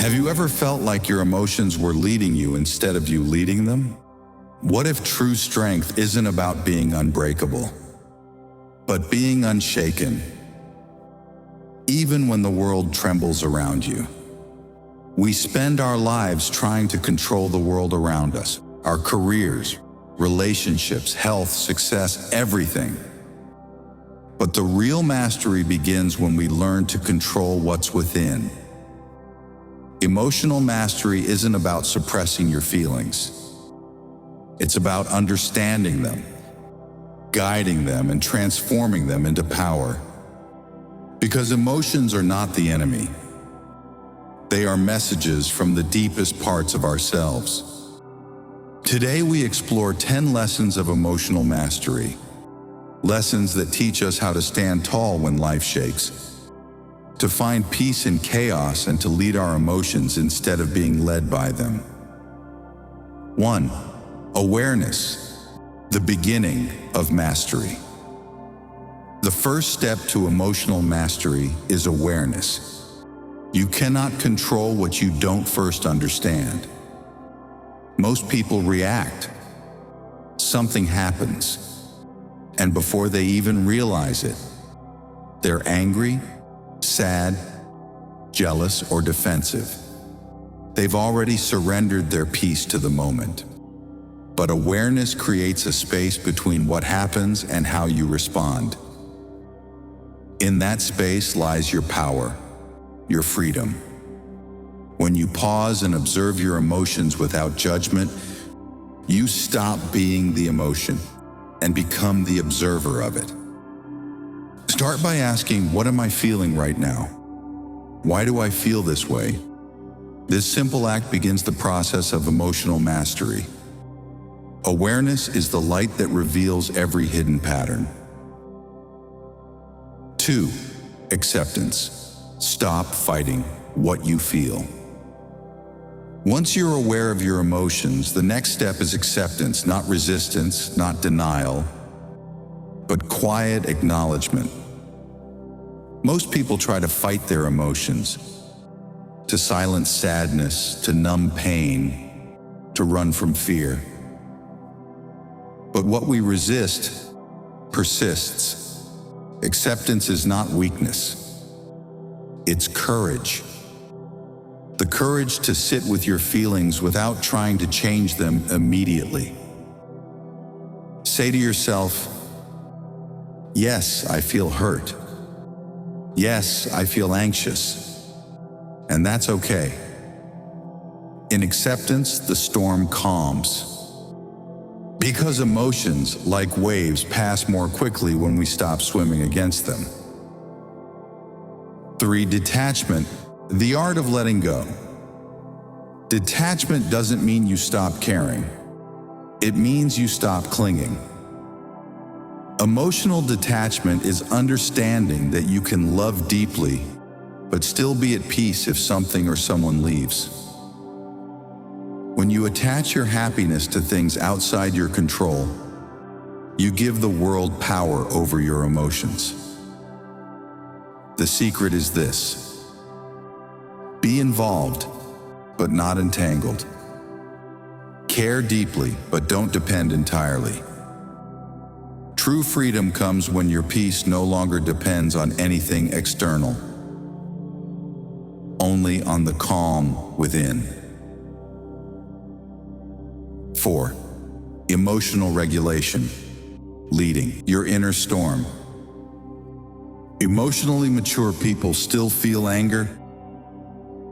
Have you ever felt like your emotions were leading you instead of you leading them? What if true strength isn't about being unbreakable, but being unshaken, even when the world trembles around you? We spend our lives trying to control the world around us, our careers, relationships, health, success, everything. But the real mastery begins when we learn to control what's within. Emotional mastery isn't about suppressing your feelings. It's about understanding them, guiding them, and transforming them into power. Because emotions are not the enemy. They are messages from the deepest parts of ourselves. Today we explore 10 lessons of emotional mastery. Lessons that teach us how to stand tall when life shakes, to find peace in chaos, and to lead our emotions instead of being led by them. 1. Awareness, the beginning of mastery. The first step to emotional mastery is awareness. You cannot control what you don't first understand. Most people react. Something happens. And before they even realize it, they're angry, sad, jealous, or defensive. They've already surrendered their peace to the moment. But awareness creates a space between what happens and how you respond. In that space lies your power, your freedom. When you pause and observe your emotions without judgment, you stop being the emotion and become the observer of it. Start by asking, what am I feeling right now? Why do I feel this way? This simple act begins the process of emotional mastery. Awareness is the light that reveals every hidden pattern. 2. Acceptance. Stop fighting what you feel. Once you're aware of your emotions, the next step is acceptance, not resistance, not denial, but quiet acknowledgement. Most people try to fight their emotions, to silence sadness, to numb pain, to run from fear. But what we resist persists. Acceptance is not weakness. It's courage. The courage to sit with your feelings without trying to change them immediately. Say to yourself, yes, I feel hurt. Yes, I feel anxious. And that's okay. In acceptance, the storm calms. Because emotions, like waves, pass more quickly when we stop swimming against them. 3. Detachment, the art of letting go. Detachment doesn't mean you stop caring. It means you stop clinging. Emotional detachment is understanding that you can love deeply, but still be at peace if something or someone leaves. When you attach your happiness to things outside your control, you give the world power over your emotions. The secret is this: be involved, but not entangled. Care deeply, but don't depend entirely. True freedom comes when your peace no longer depends on anything external, only on the calm within. 4. Emotional regulation, leading your inner storm. Emotionally mature people still feel anger,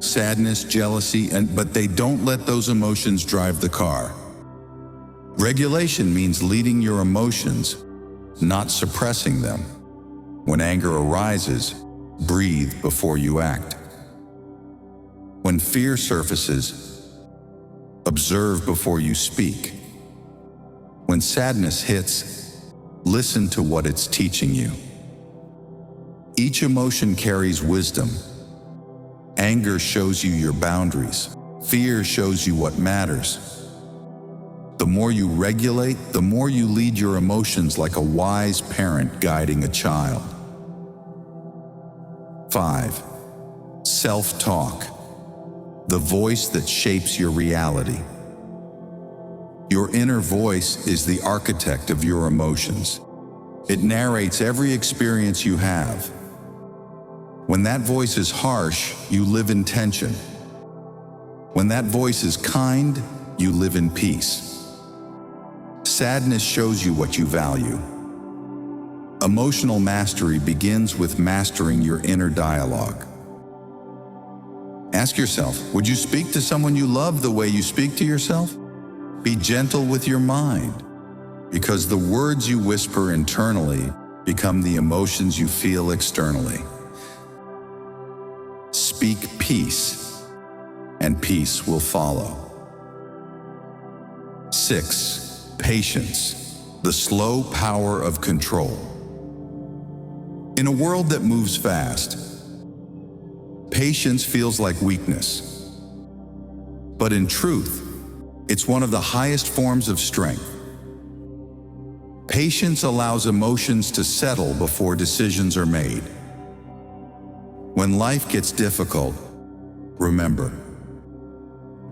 sadness, jealousy, but they don't let those emotions drive the car. Regulation means leading your emotions, not suppressing them. When anger arises, breathe before you act. When fear surfaces, observe before you speak. When sadness hits, listen to what it's teaching you. Each emotion carries wisdom. Anger shows you your boundaries. Fear shows you what matters. The more you regulate, the more you lead your emotions like a wise parent guiding a child. 5. Self-talk, the voice that shapes your reality. Your inner voice is the architect of your emotions. It narrates every experience you have. When that voice is harsh, you live in tension. When that voice is kind, you live in peace. Sadness shows you what you value. Emotional mastery begins with mastering your inner dialogue. Ask yourself, would you speak to someone you love the way you speak to yourself? Be gentle with your mind, because the words you whisper internally become the emotions you feel externally. Speak peace, and peace will follow. 6. Patience, the slow power of control. In a world that moves fast, patience feels like weakness. But in truth, it's one of the highest forms of strength. Patience allows emotions to settle before decisions are made. When life gets difficult, remember,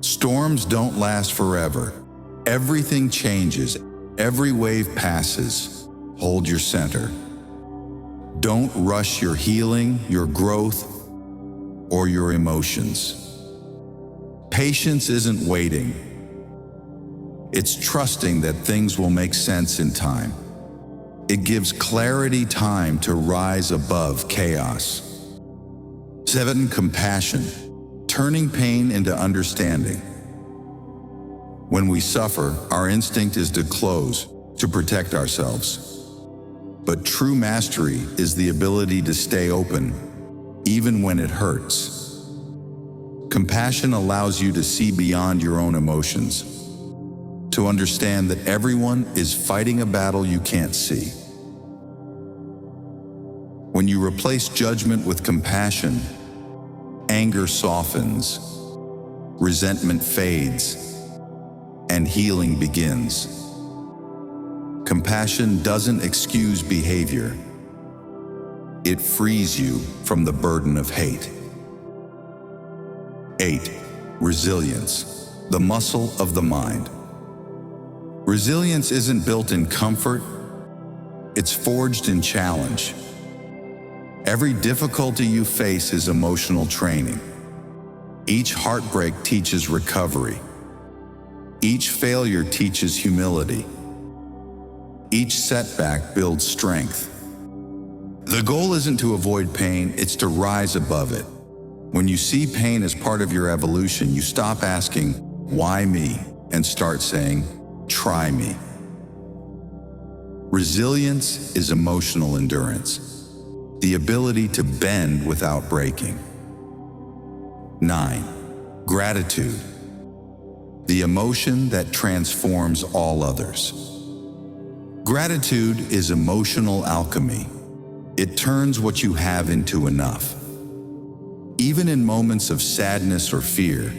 storms don't last forever. Everything changes, every wave passes. Hold your center. Don't rush your healing, your growth, or your emotions. Patience isn't waiting. It's trusting that things will make sense in time. It gives clarity time to rise above chaos. 7. Compassion, turning pain into understanding. When we suffer, our instinct is to close, to protect ourselves. But true mastery is the ability to stay open, even when it hurts. Compassion allows you to see beyond your own emotions, to understand that everyone is fighting a battle you can't see. When you replace judgment with compassion, anger softens, resentment fades, and healing begins. Compassion doesn't excuse behavior. It frees you from the burden of hate. 8. Resilience, the muscle of the mind. Resilience isn't built in comfort, it's forged in challenge. Every difficulty you face is emotional training. Each heartbreak teaches recovery. Each failure teaches humility. Each setback builds strength. The goal isn't to avoid pain, it's to rise above it. When you see pain as part of your evolution, you stop asking, "Why me?" and start saying, "Try me." Resilience is emotional endurance, the ability to bend without breaking. 9. Gratitude, the emotion that transforms all others. Gratitude is emotional alchemy. It turns what you have into enough. Even in moments of sadness or fear,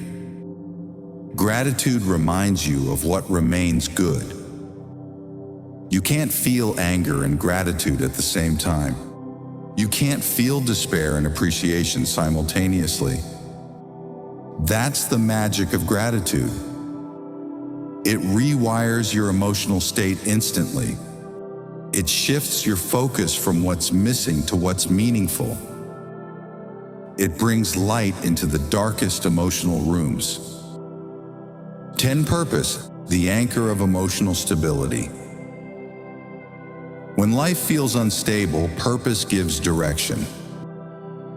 gratitude reminds you of what remains good. You can't feel anger and gratitude at the same time. You can't feel despair and appreciation simultaneously. That's the magic of gratitude. It rewires your emotional state instantly. It shifts your focus from what's missing to what's meaningful. It brings light into the darkest emotional rooms. 10. Purpose, the anchor of emotional stability. When life feels unstable, purpose gives direction.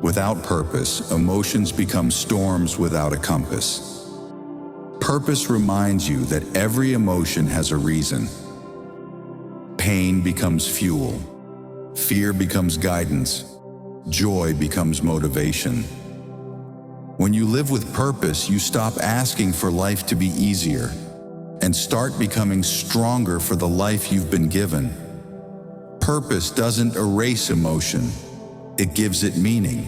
Without purpose, emotions become storms without a compass. Purpose reminds you that every emotion has a reason. Pain becomes fuel. Fear becomes guidance. Joy becomes motivation. When you live with purpose, you stop asking for life to be easier and start becoming stronger for the life you've been given. Purpose doesn't erase emotion, it gives it meaning.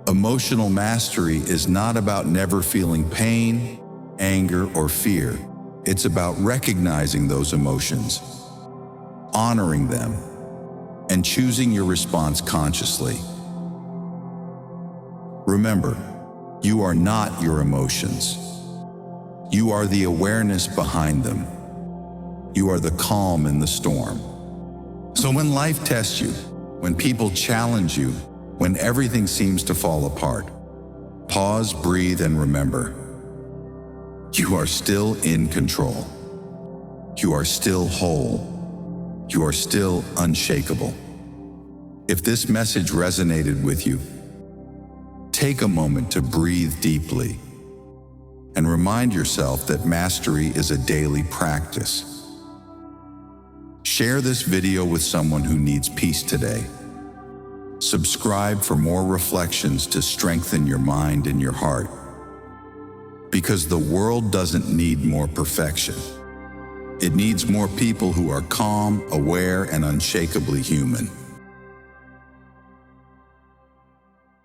Emotional mastery is not about never feeling pain, anger, or fear. It's about recognizing those emotions, honoring them, and choosing your response consciously. Remember, You are not your emotions. You are the awareness behind them. You are the calm in the storm. So when life tests you, when people challenge you, when everything seems to fall apart, pause, breathe, and remember. You are still in control. You are still whole. You are still unshakable. If this message resonated with you, take a moment to breathe deeply and remind yourself that mastery is a daily practice. Share this video with someone who needs peace today. Subscribe for more reflections to strengthen your mind and your heart. Because the world doesn't need more perfection. It needs more people who are calm, aware, and unshakably human.